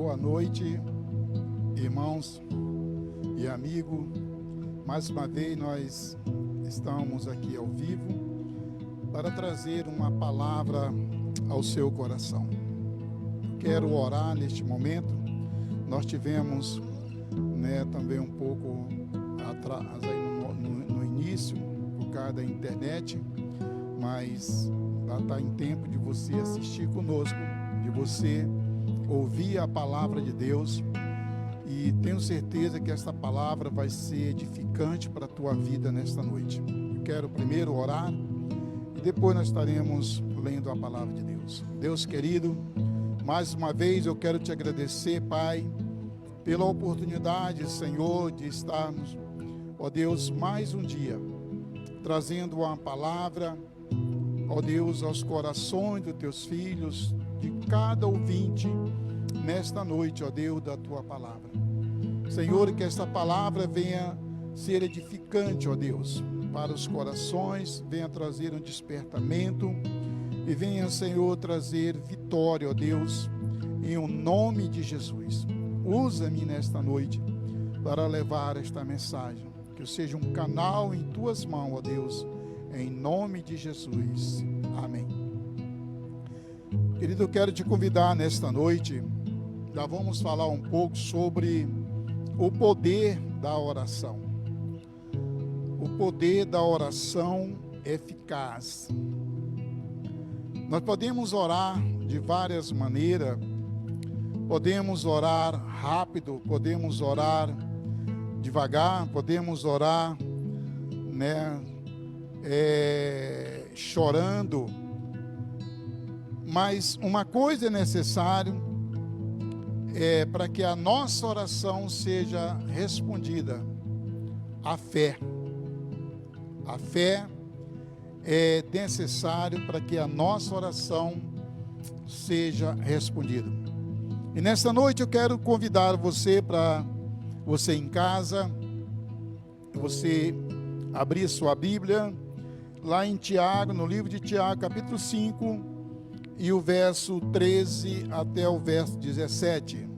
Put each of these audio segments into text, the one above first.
Boa noite, irmãos e amigos. Mais uma vez nós estamos aqui ao vivo para trazer uma palavra ao seu coração. Quero orar neste momento. Nós tivemos, também um pouco atrás aí no início, por causa da internet, mas já está em tempo de você assistir conosco, de você ouvir a palavra de Deus, e tenho certeza que esta palavra vai ser edificante para a tua vida nesta noite. Eu quero primeiro orar e depois nós estaremos lendo a palavra de Deus. Deus querido, mais uma vez eu quero te agradecer, Pai, pela oportunidade, Senhor, de estarmos, ó Deus, mais um dia trazendo uma palavra, ó Deus, aos corações dos teus filhos, de cada ouvinte nesta noite, ó Deus, da tua palavra. Senhor, que esta palavra venha ser edificante, ó Deus, para os corações, venha trazer um despertamento e venha, Senhor, trazer vitória, ó Deus, em o nome de Jesus. Usa-me nesta noite para levar esta mensagem, que eu seja um canal em tuas mãos, ó Deus, em nome de Jesus. Amém. Querido, eu quero te convidar nesta noite, já vamos falar um pouco sobre o poder da oração. O poder da oração eficaz. Nós podemos orar de várias maneiras, podemos orar rápido, podemos orar devagar, podemos orar, chorando, mas uma coisa é necessário para que a nossa oração seja respondida: a fé. A fé é necessário para que a nossa oração seja respondida. E nesta noite eu quero convidar você para você em casa, você abrir sua Bíblia lá em Tiago, no livro de Tiago, capítulo 5, e o verso 13 até o verso 17.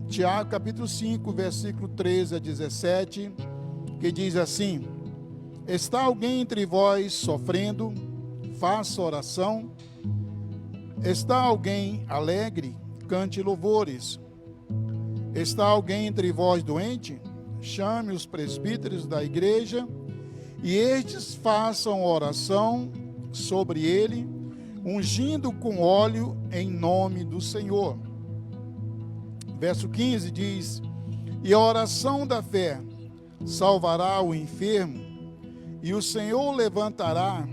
Tiago, capítulo 5, versículo 13 a 17, que diz assim: está alguém entre vós sofrendo? Faça oração. Está alguém alegre? Cante louvores. Está alguém entre vós doente? Chame os presbíteros da igreja, e estes façam oração sobre ele, ungindo com óleo em nome do Senhor. Verso 15 diz: e a oração da fé salvará o enfermo, e o Senhor levantará,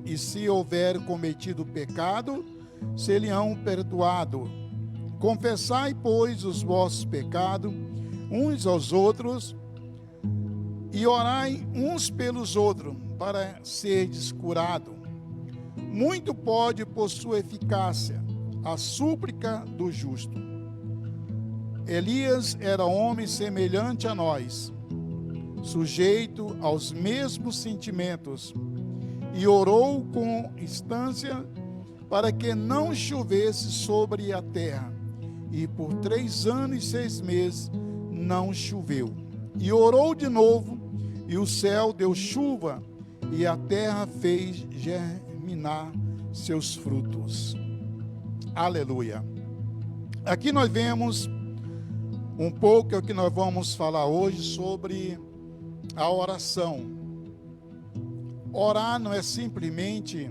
e se houver cometido pecado, ser-lhe-ão perdoado. Confessai, pois, os vossos pecados uns aos outros, e orai uns pelos outros, para serdes curados. Muito pode, por sua eficácia, a súplica do justo. Elias era homem semelhante a nós, sujeito aos mesmos sentimentos, e orou com instância para que não chovesse sobre a terra. E por 3 anos e 6 meses não choveu. E orou de novo, e o céu deu chuva, e a terra fez germinar seus frutos. Aleluia. Aqui nós vemos um pouco, é o que nós vamos falar hoje, sobre a oração. Orar não é simplesmente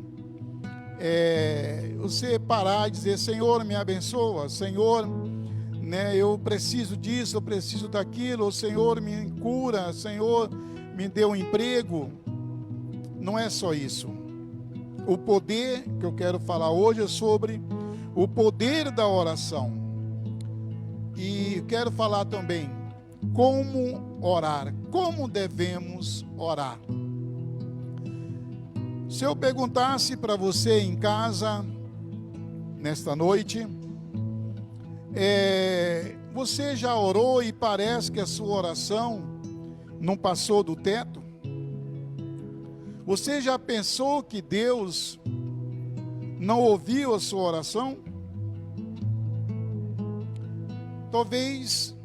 você parar e dizer: Senhor, me abençoa, Senhor, eu preciso disso, eu preciso daquilo, Senhor, me cura, Senhor, me dê um emprego. Não é só isso. O poder que eu quero falar hoje é sobre o poder da oração. E quero falar também como orar, como devemos orar. Se eu perguntasse para você em casa, nesta noite, você já orou e parece que a sua oração não passou do teto? Você já pensou que Deus não ouviu a sua oração? talvez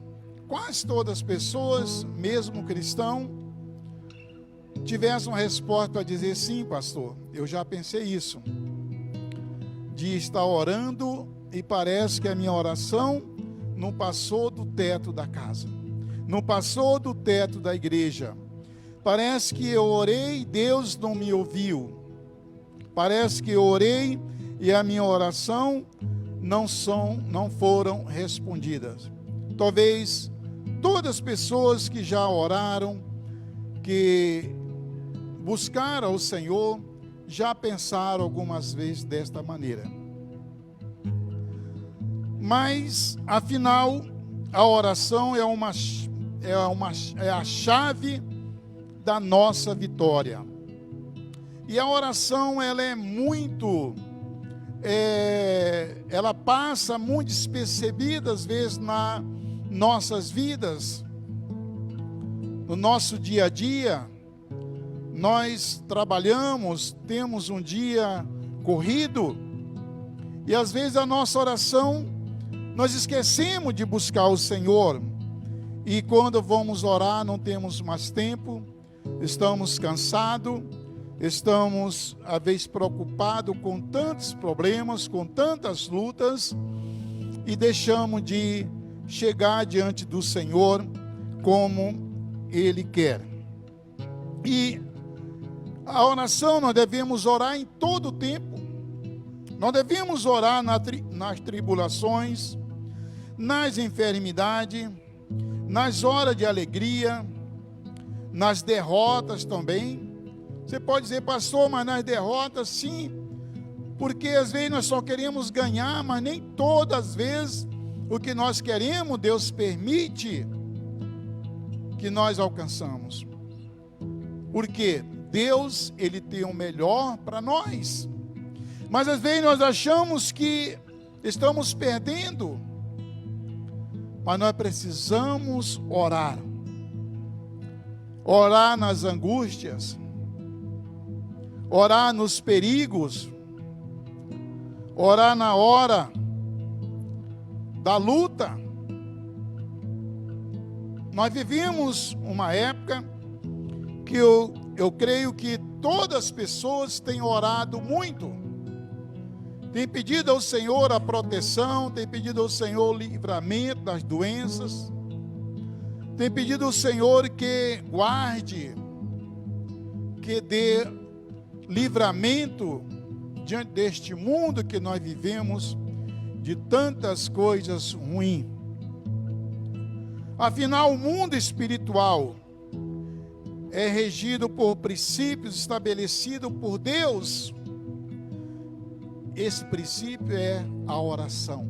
quase todas as pessoas, mesmo cristão, tivessem uma resposta para dizer: sim, pastor, eu já pensei isso, de estar orando e parece que a minha oração não passou do teto da casa, não passou do teto da igreja. Parece que eu orei e Deus não me ouviu. Parece que eu orei e a minha oração não foram respondidas. Talvez todas as pessoas que já oraram, que buscaram o Senhor, já pensaram algumas vezes desta maneira. Mas, afinal, a oração é a chave da nossa vitória. E a oração, ela é muito, ela passa muito despercebida às vezes nas nossas vidas, no nosso dia a dia. Nós trabalhamos, temos um dia corrido, e às vezes a nossa oração, nós esquecemos de buscar o Senhor, e quando vamos orar não temos mais tempo, estamos cansados, estamos às vezes preocupados com tantos problemas, com tantas lutas, e deixamos de chegar diante do Senhor como Ele quer. E a oração, nós devemos orar em todo o tempo. Nós devemos orar nas tribulações, nas enfermidades, nas horas de alegria, nas derrotas também. Você pode dizer: pastor, mas nas derrotas sim, porque às vezes nós só queremos ganhar, mas nem todas as vezes o que nós queremos, Deus permite que nós alcançamos. Porque Deus, Ele tem o melhor para nós. Mas às vezes nós achamos que estamos perdendo. Mas nós precisamos orar. Orar nas angústias. Orar nos perigos. Orar na hora da luta. Nós vivemos uma época que eu creio que todas as pessoas têm orado muito, têm pedido ao Senhor a proteção, têm pedido ao Senhor o livramento das doenças, têm pedido ao Senhor que guarde, que dê livramento diante deste mundo que nós vivemos, de tantas coisas ruins. Afinal, o mundo espiritual é regido por princípios estabelecidos por Deus. Esse princípio é a oração.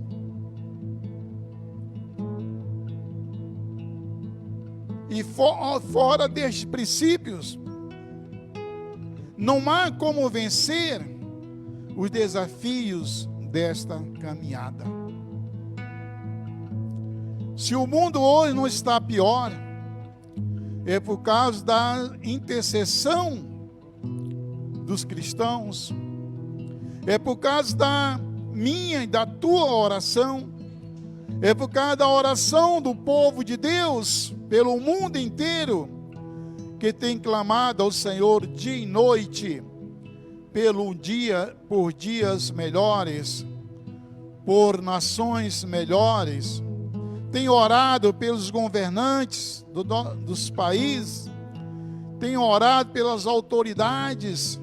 E fora destes princípios, não há como vencer os desafios desta caminhada. Se o mundo hoje não está pior, é por causa da intercessão dos cristãos, é por causa da minha e da tua oração, é por causa da oração do povo de Deus pelo mundo inteiro, que tem clamado ao Senhor dia e noite, por dias melhores, por nações melhores, tem orado pelos governantes dos países, tem orado pelas autoridades.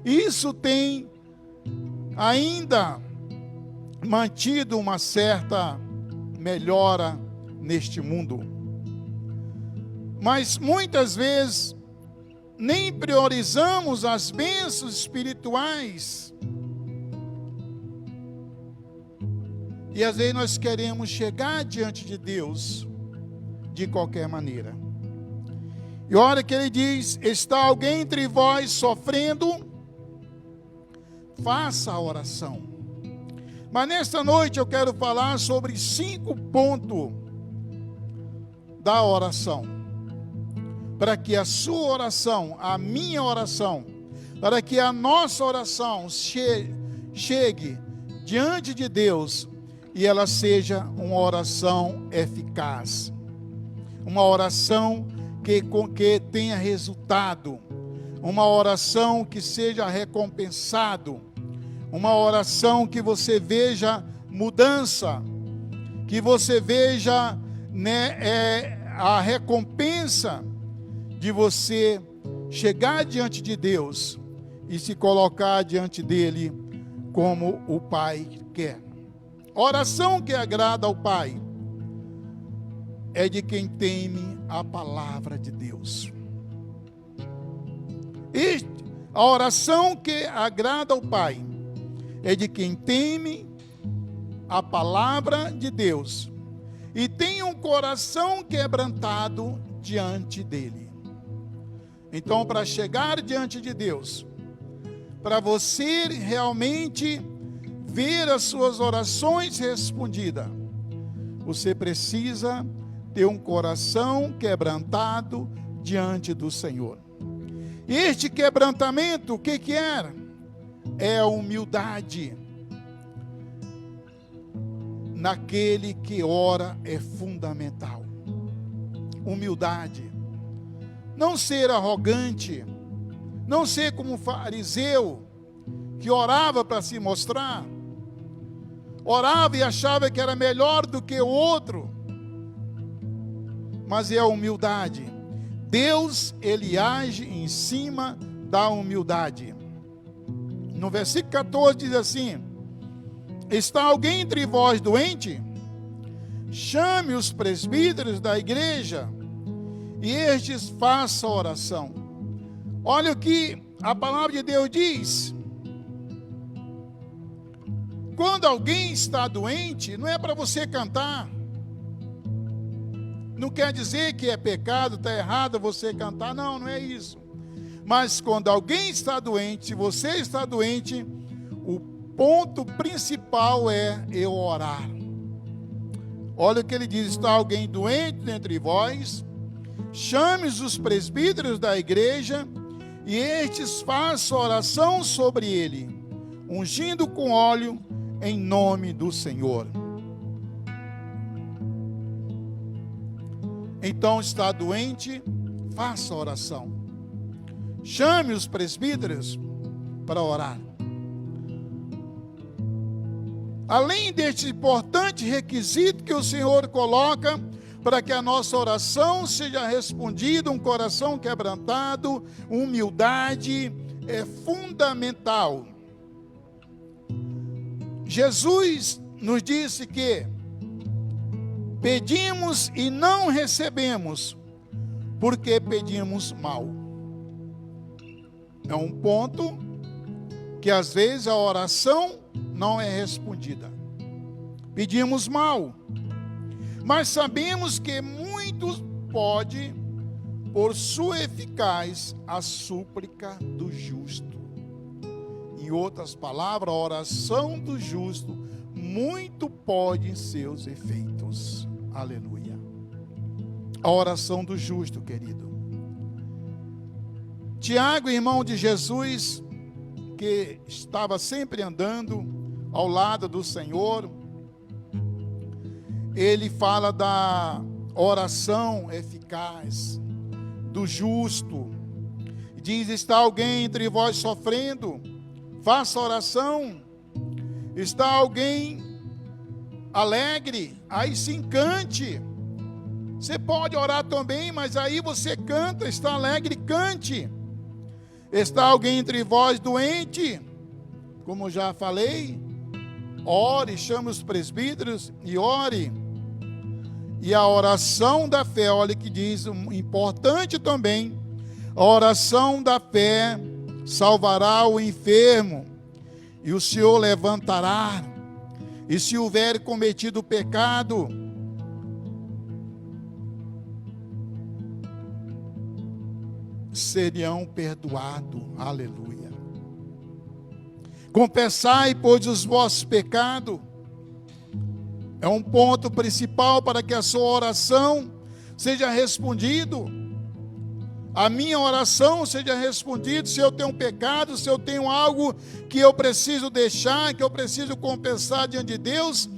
Isso tem ainda mantido uma certa melhora neste mundo. Mas muitas vezes nem priorizamos as bênçãos espirituais. E às vezes nós queremos chegar diante de Deus de qualquer maneira. E olha que ele diz: está alguém entre vós sofrendo? Faça a oração. Mas nesta noite eu quero falar sobre 5 pontos da oração, para que a sua oração, a minha oração, para que a nossa oração chegue diante de Deus e ela seja uma oração eficaz, uma oração que tenha resultado, uma oração que seja recompensado, uma oração que você veja mudança, que você veja, a recompensa de você chegar diante de Deus e se colocar diante dele como o Pai quer. Oração que agrada ao Pai é de quem teme a palavra de Deus. E a oração que agrada ao Pai é de quem teme a palavra de Deus e tem um coração quebrantado diante dele. Então, para chegar diante de Deus, para você realmente ver as suas orações respondidas, você precisa ter um coração quebrantado diante do Senhor. Este quebrantamento, o que é? É a humildade. Naquele que ora é fundamental. Humildade. Não ser arrogante, não ser como um fariseu que orava para se mostrar, orava e achava que era melhor do que o outro, mas é a humildade. Deus, ele age em cima da humildade. No versículo 14 diz assim: está alguém entre vós doente? Chame os presbíteros da igreja e estes façam oração. Olha o que a palavra de Deus diz. Quando alguém está doente, não é para você cantar. Não quer dizer que é pecado, está errado você cantar. Não, não é isso. Mas quando alguém está doente, se você está doente, o ponto principal é eu orar. Olha o que ele diz: está alguém doente entre vós? Chame os presbíteros da igreja e estes façam oração sobre ele, ungindo com óleo em nome do Senhor. Então, está doente, faça oração. Chame os presbíteros para orar. Além deste importante requisito que o Senhor coloca para que a nossa oração seja respondida, um coração quebrantado, humildade é fundamental. Jesus nos disse que pedimos e não recebemos, porque pedimos mal. É um ponto que às vezes a oração não é respondida. Pedimos mal, mas sabemos que muitos podem, por sua eficaz, a súplica do justo. Em outras palavras, a oração do justo muito pode em seus efeitos. Aleluia. A oração do justo, querido. Tiago, irmão de Jesus, que estava sempre andando ao lado do Senhor, ele fala da oração eficaz, do justo. Diz: está alguém entre vós sofrendo? Faça oração. Está alguém alegre? Aí sim cante. Você pode orar também, mas aí você canta. Está alegre, cante. Está alguém entre vós doente? Como já falei, ore, chame os presbíteros e ore. E a oração da fé, olha que diz, importante também, a oração da fé salvará o enfermo, e o Senhor levantará, e se houver cometido pecado, serão perdoados. Aleluia. Confessai, pois, os vossos pecados. É um ponto principal para que a sua oração seja respondida. A minha oração seja respondida. Se eu tenho um pecado, se eu tenho algo que eu preciso deixar, que eu preciso confessar diante de Deus,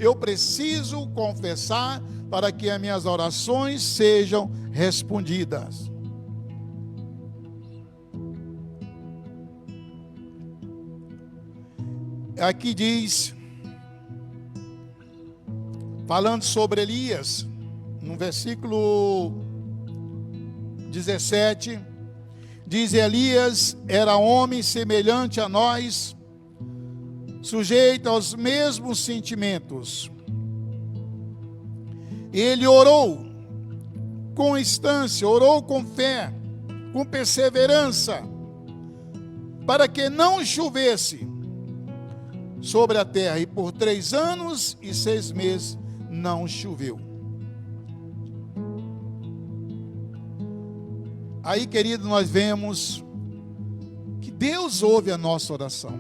eu preciso confessar para que as minhas orações sejam respondidas. Aqui diz, falando sobre Elias, no versículo 17, diz: Elias era homem semelhante a nós, sujeito aos mesmos sentimentos. Ele orou com instância, orou com fé, com perseverança, para que não chovesse sobre a terra, e por 3 anos e 6 meses não choveu. Aí, querido, nós vemos que Deus ouve a nossa oração.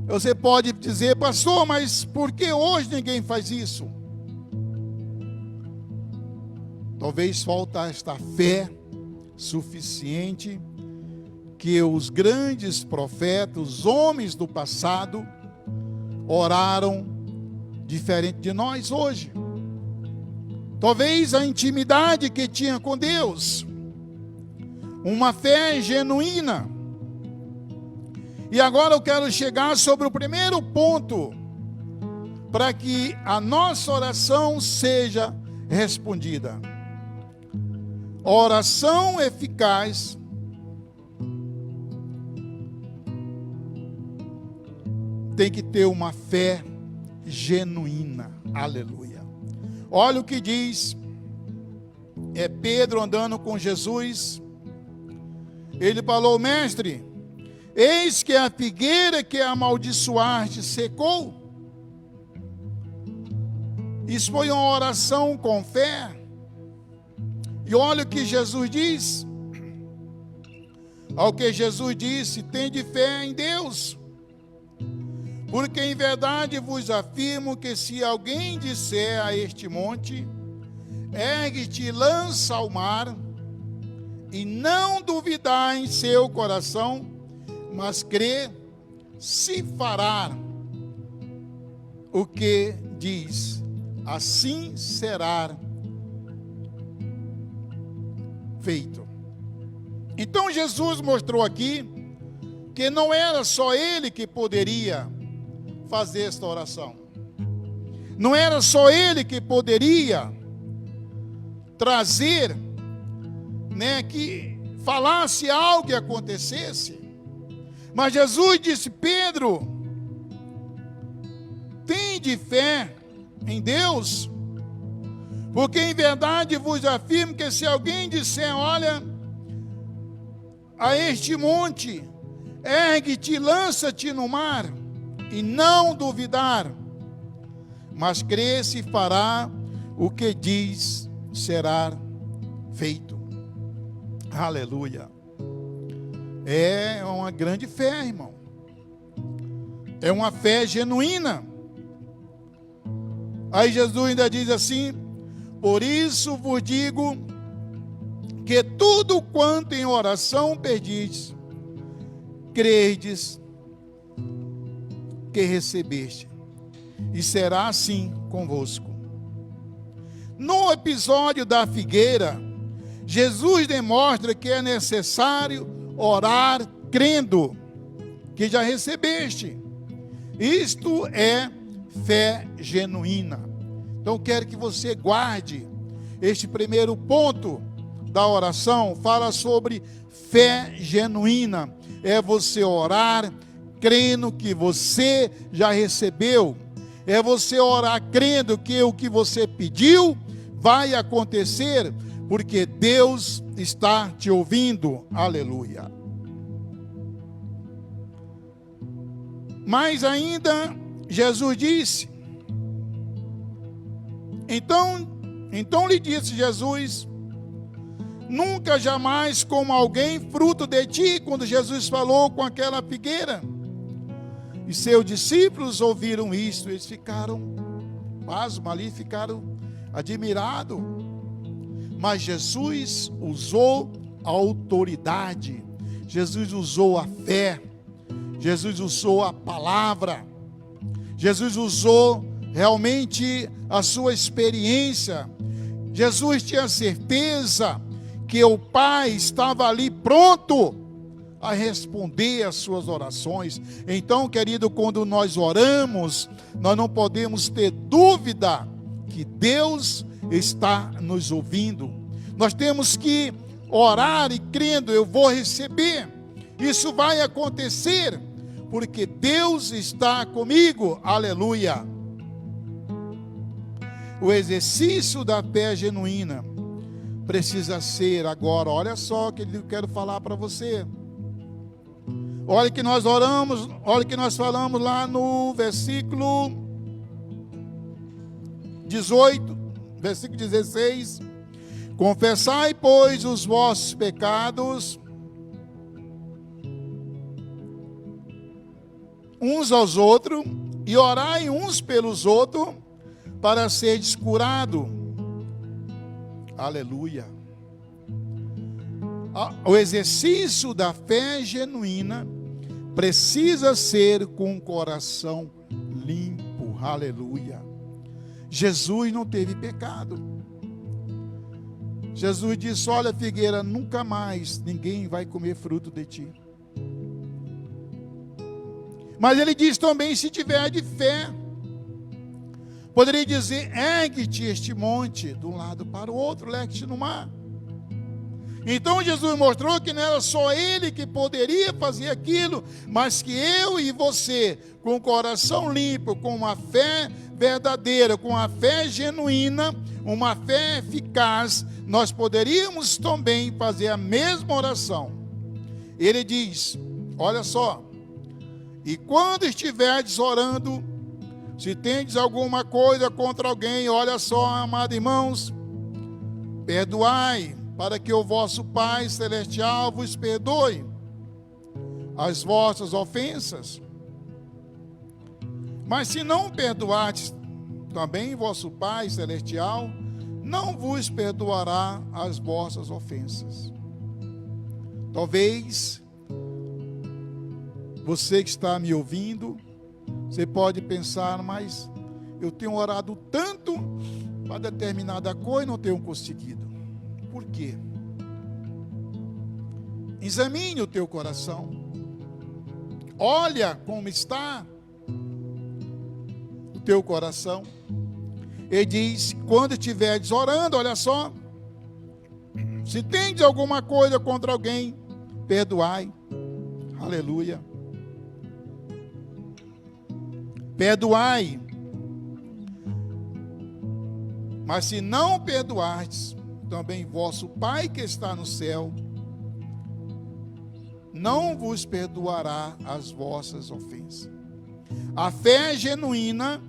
Você pode dizer: pastor, mas por que hoje ninguém faz isso? Talvez falta esta fé suficiente que os grandes profetas, os homens do passado, oraram diferente de nós hoje. Talvez a intimidade que tinha com Deus, uma fé genuína. E agora eu quero chegar sobre o primeiro ponto, para que a nossa oração seja respondida. Oração eficaz tem que ter uma fé genuína. Aleluia. Olha o que diz, Pedro andando com Jesus. Ele falou: mestre, eis que a figueira que amaldiçoaste secou. Isso foi uma oração com fé. E olha o que Jesus diz. Ao que Jesus disse: tende fé em Deus. Porque em verdade vos afirmo que se alguém disser a este monte: ergue-te e lança ao mar, e não duvidar em seu coração, mas crê, se fará o que diz, assim será feito. Então Jesus mostrou aqui que não era só ele que poderia fazer esta oração. Não era só ele que poderia trazer, que falasse algo e acontecesse. Mas Jesus disse: Pedro, tende fé em Deus, porque em verdade vos afirmo que se alguém disser: olha, a este monte, ergue-te, lança-te no mar, e não duvidar, mas crer, se fará o que diz, será feito. Aleluia. É uma grande fé, irmão. É uma fé genuína. Aí Jesus ainda diz assim: por isso vos digo que tudo quanto em oração pedis, credes que recebeste, e será assim convosco. No episódio da figueira, Jesus demonstra que é necessário orar crendo que já recebeste. Isto é fé genuína. Então quero que você guarde este primeiro ponto da oração. Fala sobre fé genuína. É você orar crendo que você já recebeu. É você orar crendo que o que você pediu vai acontecer, porque Deus está te ouvindo. Aleluia. Mas ainda Jesus disse, então lhe disse Jesus: nunca jamais coma alguém fruto de ti. Quando Jesus falou com aquela figueira, e seus discípulos ouviram isto, eles ficaram pasmos ali, ficaram admirados. Mas Jesus usou a autoridade, Jesus usou a fé, Jesus usou a palavra, Jesus usou realmente a sua experiência. Jesus tinha certeza que o Pai estava ali pronto a responder às suas orações. Então, querido, quando nós oramos, nós não podemos ter dúvida que Deus está nos ouvindo. Nós temos que orar e crendo, eu vou receber. Isso vai acontecer, porque Deus está comigo. Aleluia. O exercício da fé genuína precisa ser agora. Olha só o que eu quero falar para você. Olha que nós oramos, olha que nós falamos lá no versículo 18, versículo 16. Confessai, pois, os vossos pecados uns aos outros e orai uns pelos outros para seres curados. Aleluia. O exercício da fé genuína precisa ser com o coração limpo. Aleluia. Jesus não teve pecado. Jesus disse: olha, figueira, nunca mais ninguém vai comer fruto de ti. Mas ele diz também: se tiver de fé, poderia dizer: ergue-te este monte de um lado para o outro, leve-te no mar. Então Jesus mostrou que não era só ele que poderia fazer aquilo, mas que eu e você, com o coração limpo, com uma fé verdadeira, com a fé genuína, uma fé eficaz, nós poderíamos também fazer a mesma oração. Ele diz: olha só, e quando estiverdes orando, se tendes alguma coisa contra alguém, olha só, amados irmãos, perdoai, para que o vosso Pai Celestial vos perdoe as vossas ofensas. Mas se não perdoardes, também vosso Pai Celestial não vos perdoará as vossas ofensas. Talvez você que está me ouvindo, você pode pensar: mas eu tenho orado tanto para determinada coisa e não tenho conseguido. Por quê? Examine o teu coração. Olha como está o teu coração. Ele diz: quando estiveres orando, olha só, se tendes alguma coisa contra alguém, perdoai. Aleluia. Perdoai. Mas se não perdoardes, também vosso Pai que está no céu não vos perdoará as vossas ofensas. A fé genuína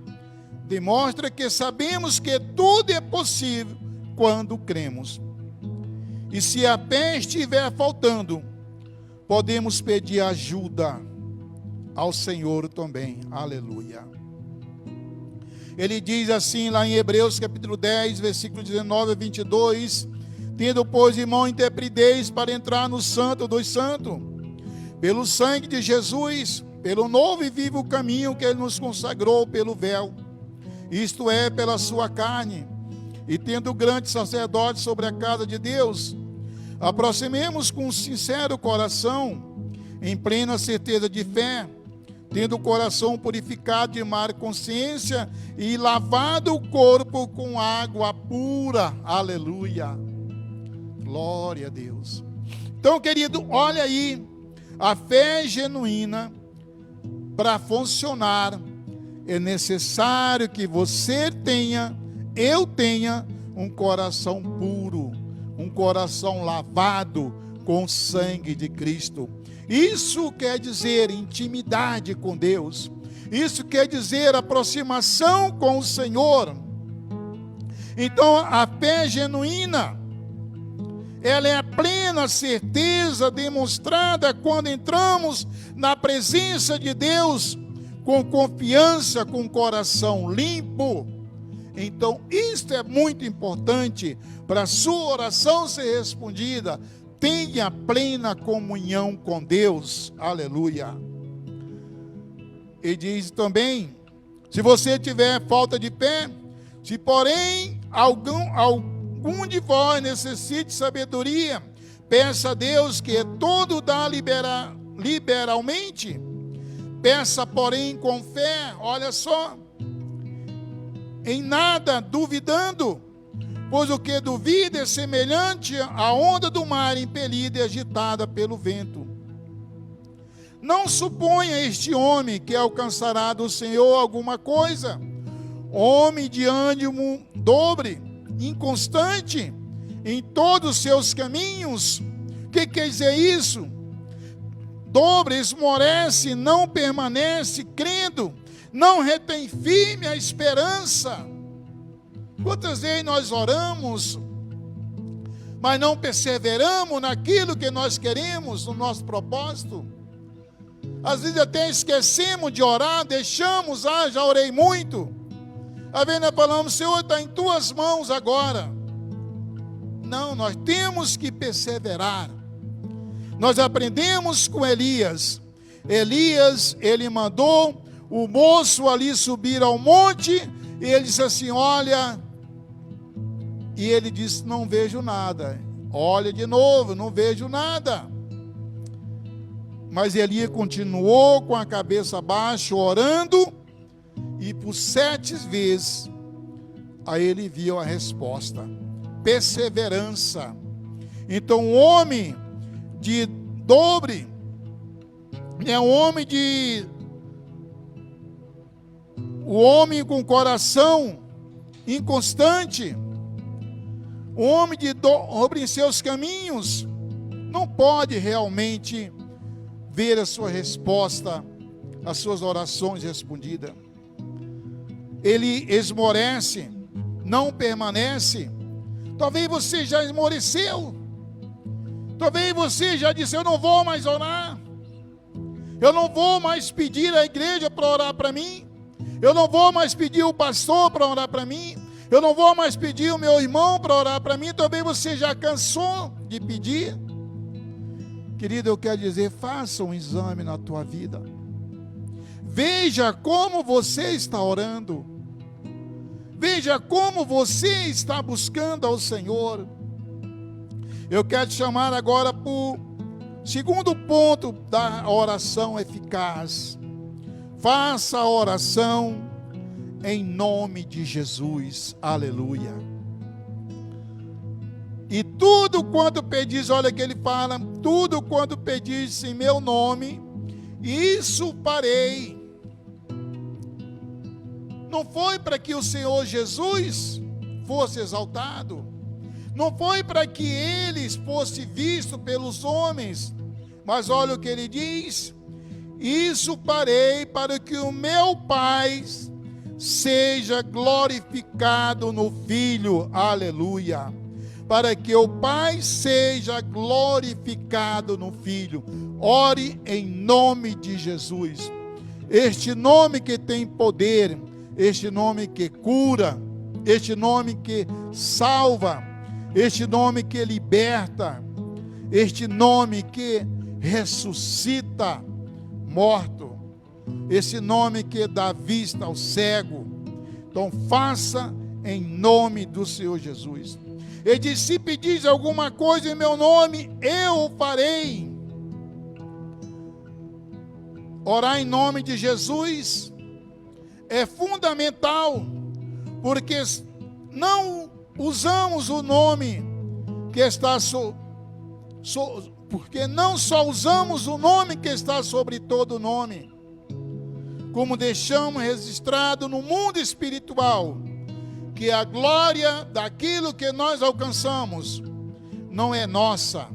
demonstra que sabemos que tudo é possível quando cremos. E se a fé estiver faltando, podemos pedir ajuda ao Senhor também. Aleluia. Ele diz assim lá em Hebreus capítulo 10, versículo 19 a 22: tendo, pois, irmão, intrepidez para entrar no santo dos santos, pelo sangue de Jesus, pelo novo e vivo caminho que ele nos consagrou pelo véu, isto é, pela sua carne, e tendo grande sacerdote sobre a casa de Deus, aproximemos com um sincero coração, em plena certeza de fé, tendo o coração purificado de má consciência e lavado o corpo com água pura. Aleluia. Glória a Deus. Então, querido, olha aí, a fé genuína, para funcionar, é necessário que você tenha, eu tenha, um coração puro, um coração lavado com o sangue de Cristo. Isso quer dizer intimidade com Deus. Isso quer dizer aproximação com o Senhor. Então, a fé genuína, ela é a plena certeza demonstrada quando entramos na presença de Deus com confiança, com o coração limpo. Então, isto é muito importante para a sua oração ser respondida. Tenha plena comunhão com Deus. Aleluia. E diz também: Se você tiver falta de fé, se porém algum de vós necessite sabedoria, peça a Deus que todo dá liberalmente. Peça, porém, com fé, olha só, em nada duvidando, pois o que duvida é semelhante à onda do mar impelida e agitada pelo vento. Não suponha este homem que alcançará do Senhor alguma coisa, homem de ânimo dobre, inconstante em todos os seus caminhos. O que quer dizer isso? Dobre, esmorece, não permanece crendo, não retém firme a esperança. Quantas vezes nós oramos, mas não perseveramos naquilo que nós queremos, no nosso propósito? Às vezes até esquecemos de orar, deixamos, já orei muito. Às vezes nós falamos, Senhor, está em tuas mãos agora. Não, nós temos que perseverar. Nós aprendemos com Elias. Elias, ele mandou o moço ali subir ao monte, e ele disse assim, olha, e ele disse, não vejo nada. Olha de novo, não vejo nada. Mas Elias continuou com a cabeça baixa, orando, e por 7 vezes, aí ele viu a resposta. Perseverança. Então, o homem de dobre, o homem com coração inconstante, o homem de dobre em seus caminhos, não pode realmente ver a sua resposta, as suas orações respondidas. Ele esmorece, não permanece. Talvez você já esmoreceu. Talvez você já disse, eu não vou mais orar. Eu não vou mais pedir a igreja para orar para mim. Eu não vou mais pedir o pastor para orar para mim. Eu não vou mais pedir o meu irmão para orar para mim. Talvez você já cansou de pedir. Querido, eu quero dizer, faça um exame na tua vida. Veja como você está orando. Veja como você está buscando ao Senhor. Eu quero te chamar agora para o segundo ponto da oração eficaz. Faça a oração em nome de Jesus. Aleluia. E tudo quanto pedis, olha que ele fala, tudo quanto pedis em meu nome, isso farei. Não foi para que o Senhor Jesus fosse exaltado, não foi para que ele fosse visto pelos homens, mas olha o que ele diz, isso farei para que o meu Pai seja glorificado no Filho, aleluia. Para que o Pai seja glorificado no Filho. Ore em nome de Jesus. Este nome que tem poder, este nome que cura, este nome que salva, este nome que liberta, este nome que ressuscita morto, esse nome que dá vista ao cego. Então faça em nome do Senhor Jesus. Ele diz, se pedis alguma coisa em meu nome, eu o farei. Orar em nome de Jesus é fundamental, porque não usamos o nome que está porque não só usamos o nome que está sobre todo nome, como deixamos registrado no mundo espiritual, que a glória daquilo que nós alcançamos não é nossa,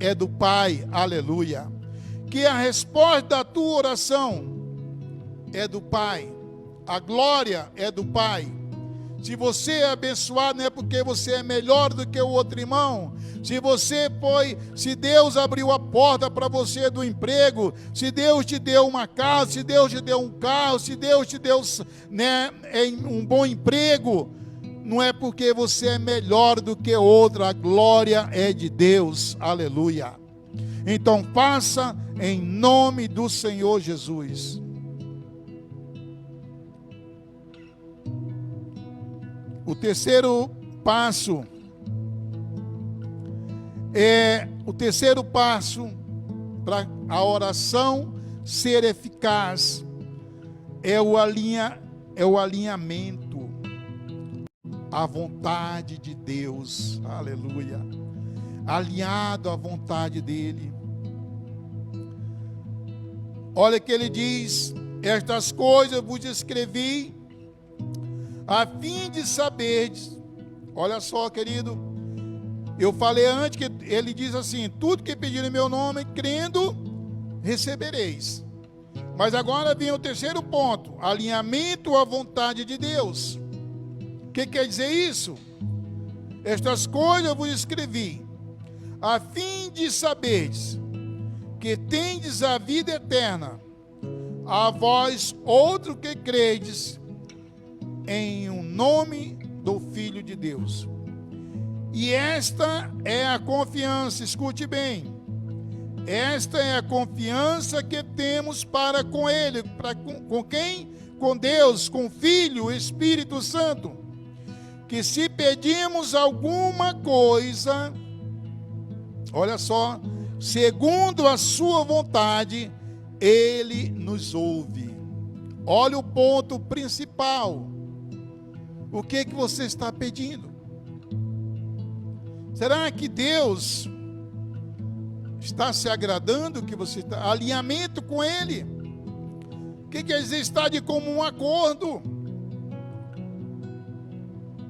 é do Pai, aleluia. Que a resposta da tua oração é do Pai, a glória é do Pai. Se você é abençoado, não é porque você é melhor do que o outro irmão. Se Deus abriu a porta para você do emprego, se Deus te deu uma casa, se Deus te deu um carro, se Deus te deu um bom emprego, não é porque você é melhor do que outro, a glória é de Deus, aleluia. Então faça em nome do Senhor Jesus. O terceiro passo para a oração ser eficaz é o alinhamento à vontade de Deus. Aleluia. Alinhado à vontade dele. Olha que ele diz: estas coisas eu vos escrevi a fim de saberdes. Olha só, querido, eu falei antes que ele diz assim: tudo que pedir em meu nome, crendo, recebereis. Mas agora vem o terceiro ponto: alinhamento à vontade de Deus. O que quer dizer isso? Estas coisas eu vos escrevi a fim de saberdes que tendes a vida eterna, a vós outro que credes em o nome do Filho de Deus. E esta é a confiança, escute bem, esta é a confiança que temos para com Ele, com quem? Com Deus, com o Filho, o Espírito Santo, que se pedimos alguma coisa, olha só, segundo a sua vontade, Ele nos ouve. Olha o ponto principal. O que você está pedindo? Será que Deus está se agradando que você está? Alinhamento com Ele. O que quer dizer estar de comum acordo?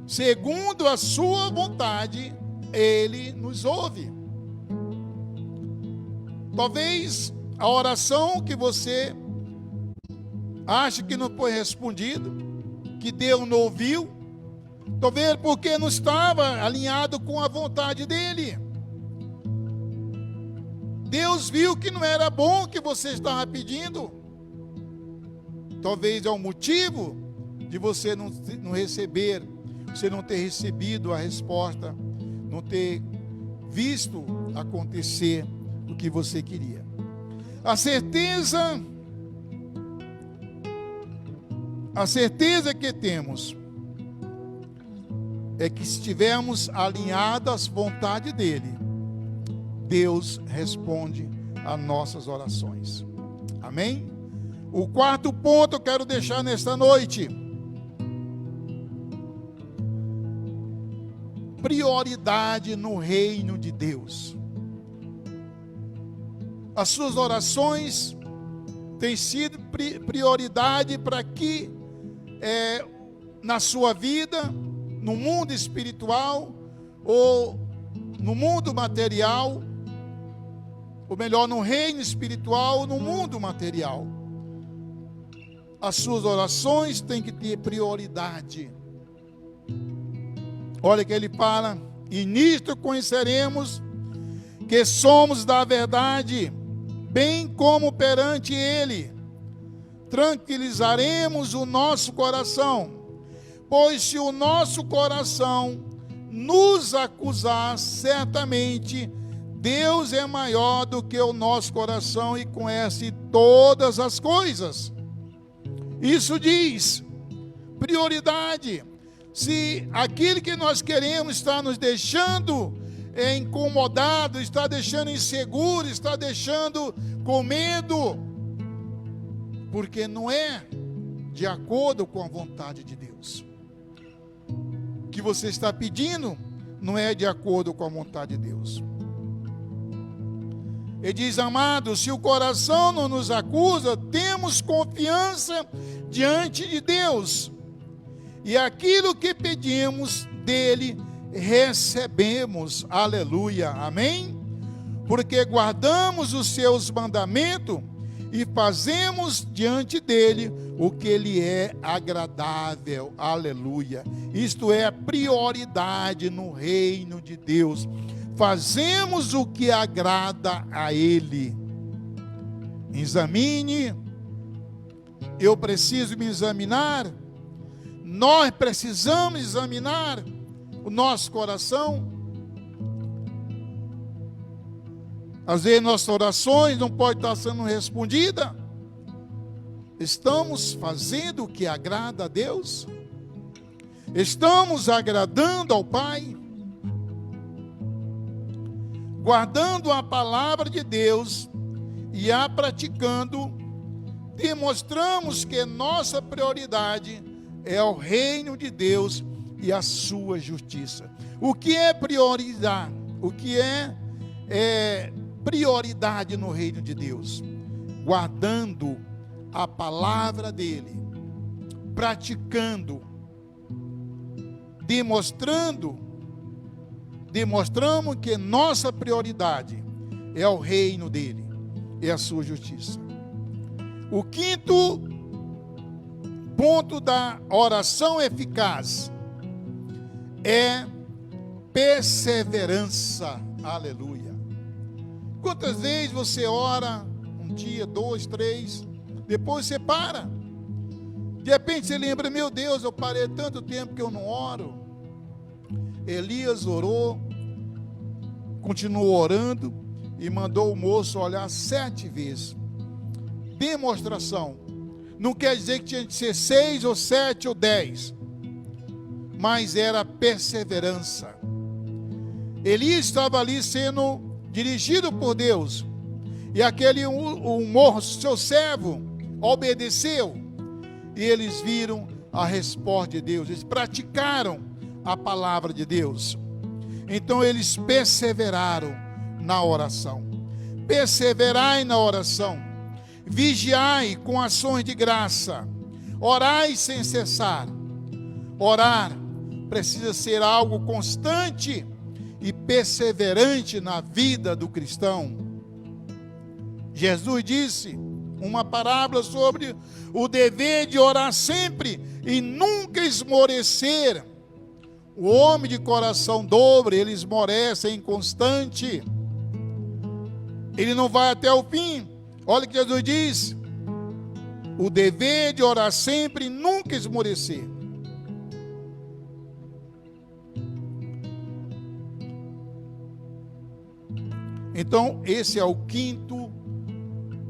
Segundo a sua vontade, Ele nos ouve. Talvez a oração que você acha que não foi respondida, que Deus não ouviu, talvez porque não estava alinhado com a vontade dele. Deus viu que não era bom o que você estava pedindo. Talvez é um motivo de você não receber, você não ter recebido a resposta, não ter visto acontecer o que você queria. A certeza que temos é que se estivermos alinhados à vontade dele, Deus responde às nossas orações. Amém? O quarto ponto eu quero deixar nesta noite: prioridade no reino de Deus. As suas orações têm sido prioridade para que na sua vida, no mundo espiritual ou no mundo material, ou melhor, no reino espiritual ou no mundo material. As suas orações têm que ter prioridade. Olha que ele fala: e nisto conheceremos que somos da verdade, bem como perante ele tranquilizaremos o nosso coração, pois se o nosso coração nos acusar, certamente Deus é maior do que o nosso coração e conhece todas as coisas. Isso diz prioridade. Se aquilo que nós queremos está nos deixando incomodado, está deixando inseguro, está deixando com medo, porque não é de acordo com a vontade de Deus. O que você está pedindo não é de acordo com a vontade de Deus. Ele diz: amados, se o coração não nos acusa, temos confiança diante de Deus, e aquilo que pedimos dele recebemos. Aleluia, amém? Porque guardamos os seus mandamentos e fazemos diante dele o que lhe é agradável. Aleluia. Isto é prioridade no reino de Deus. Fazemos o que agrada a ele. Examine. Eu preciso me examinar. Nós precisamos examinar o nosso coração. Às vezes nossas orações não podem estar sendo respondidas. Estamos fazendo o que agrada a Deus? Estamos agradando ao Pai? Guardando a palavra de Deus e a praticando, demonstramos que nossa prioridade é o reino de Deus e a sua justiça. O que é priorizar? O que é prioridade no reino de Deus? Guardando a palavra dele, praticando, demonstramos que nossa prioridade é o reino dele, é a sua justiça. O quinto ponto da oração eficaz é perseverança. Aleluia. Quantas vezes você ora, um dia, 2, 3, depois você para. De repente você lembra, meu Deus, eu parei tanto tempo que eu não oro. Elias orou, continuou orando e mandou o moço olhar 7 vezes. Demonstração. Não quer dizer que tinha de ser 6 ou 7 ou 10, mas era perseverança. Elias estava ali sendo dirigido por Deus, e aquele moço, seu servo, obedeceu, e eles viram a resposta de Deus, eles praticaram a palavra de Deus. Então eles perseveraram na oração. Perseverai na oração, vigiai com ações de graça, orai sem cessar. Orar precisa ser algo constante e perseverante na vida do cristão. Jesus disse uma parábola sobre o dever de orar sempre e nunca esmorecer. O homem de coração dobre, ele esmorece, é inconstante, ele não vai até o fim. Olha o que Jesus diz: o dever de orar sempre e nunca esmorecer. Então, esse é o quinto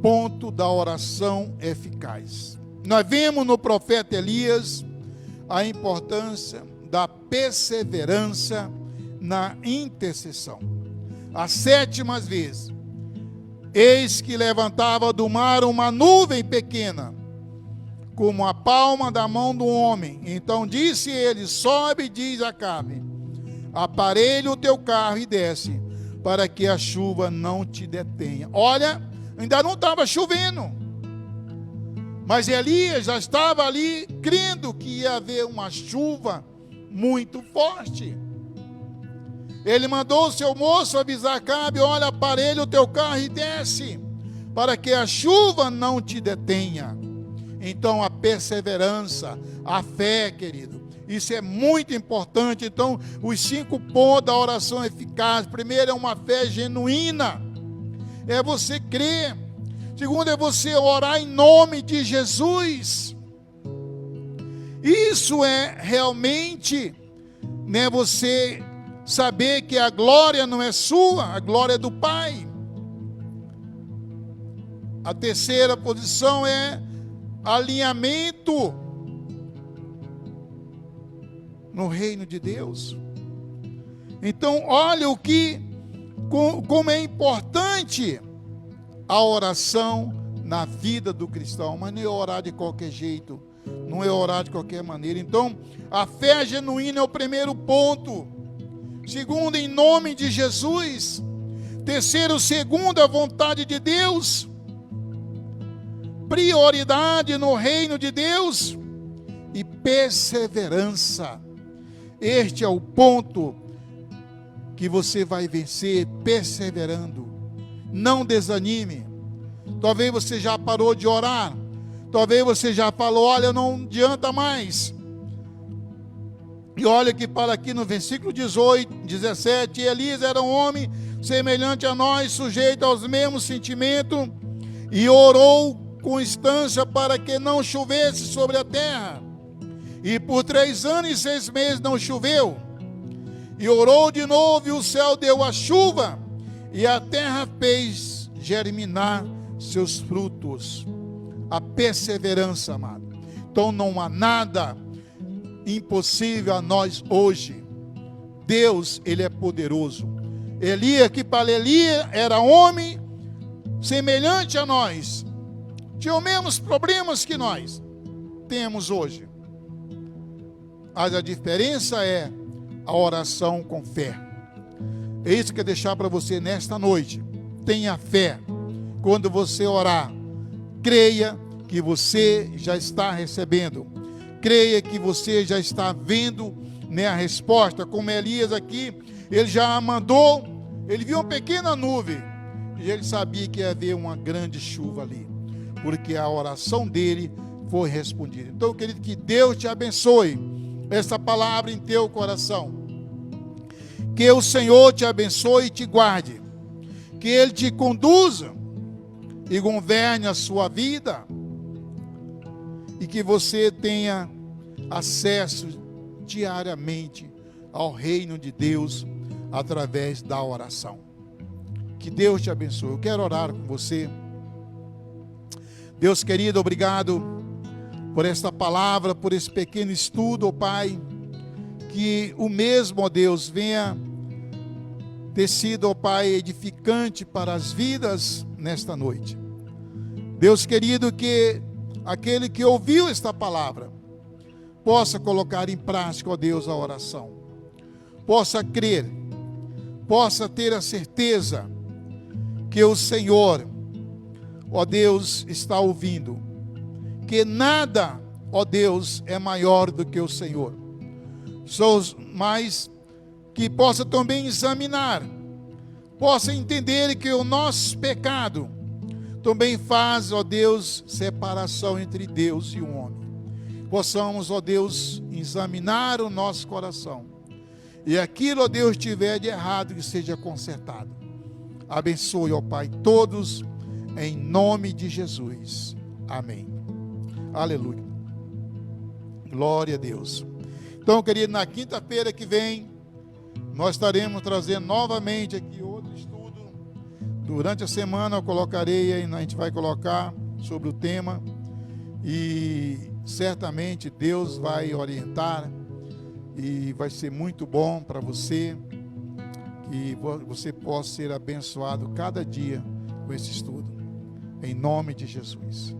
ponto da oração eficaz. Nós vemos no profeta Elias a importância da perseverança na intercessão. As 7 vezes, eis que levantava do mar uma nuvem pequena, como a palma da mão do homem. Então disse ele: sobe, diz Acabe, aparelha o teu carro e desce, para que a chuva não te detenha. Olha, ainda não estava chovendo, mas Elias já estava ali crendo que ia haver uma chuva muito forte. Ele mandou o seu moço avisar Acabe: olha, aparelha o teu carro e desce, para que a chuva não te detenha. Então a perseverança, a fé, querido, isso é muito importante. Então os 5 pontos da oração eficaz: primeiro é uma fé genuína, é você crer. Segundo é você orar em nome de Jesus. Isso é realmente, você saber que a glória não é sua, a glória é do Pai. A terceira posição é alinhamento no reino de Deus. Então, olha como é importante a oração na vida do cristão. Mas não é orar de qualquer jeito, não é orar de qualquer maneira. Então, a fé genuína é o primeiro ponto. Segundo, em nome de Jesus. Terceiro, segundo, a vontade de Deus. Prioridade no reino de Deus. E perseverança. Este é o ponto que você vai vencer perseverando. Não desanime. Talvez você já parou de orar. Talvez você já falou: olha, não adianta mais. E olha que fala aqui no versículo 17: Elias era um homem semelhante a nós, sujeito aos mesmos sentimentos, e orou com instância para que não chovesse sobre a terra. E por 3 anos e 6 meses não choveu. E orou de novo, e o céu deu a chuva, e a terra fez germinar seus frutos. A perseverança, amado. Então não há nada impossível a nós hoje. Deus, Ele é poderoso. Elias, que para Elias era homem semelhante a nós, tinha os mesmos problemas que nós temos hoje. Mas a diferença é a oração com fé. É isso que eu quero deixar para você nesta noite. Tenha fé. Quando você orar, creia que você já está recebendo. Creia que você já está vendo, né, a resposta. Como Elias aqui, ele já mandou, ele viu uma pequena nuvem, e ele sabia que ia haver uma grande chuva ali, porque a oração dele foi respondida. Então, querido, que Deus te abençoe, essa palavra em teu coração. Que o Senhor te abençoe e te guarde. Que Ele te conduza e governe a sua vida. E que você tenha acesso diariamente ao reino de Deus através da oração. Que Deus te abençoe. Eu quero orar com você. Deus querido, obrigado por esta palavra, por esse pequeno estudo, ó Pai. Que o mesmo, ó Deus, venha ter sido, ó Pai, edificante para as vidas nesta noite. Deus querido, que aquele que ouviu esta palavra possa colocar em prática, ó Deus, a oração. Possa crer, possa ter a certeza que o Senhor, ó Deus, está ouvindo. Que nada, ó Deus, é maior do que o Senhor. Mas que possa também examinar, possa entender que o nosso pecado também faz, ó Deus, separação entre Deus e o homem. Possamos, ó Deus, examinar o nosso coração, e aquilo, ó Deus, tiver de errado, que seja consertado. Abençoe, ó Pai, todos, em nome de Jesus. Amém. Aleluia. Glória a Deus. Então, querido, na quinta-feira que vem, nós estaremos trazendo novamente aqui outro estudo. Durante a semana eu colocarei, a gente vai colocar sobre o tema, e certamente Deus vai orientar, e vai ser muito bom para você, que você possa ser abençoado cada dia com esse estudo, em nome de Jesus.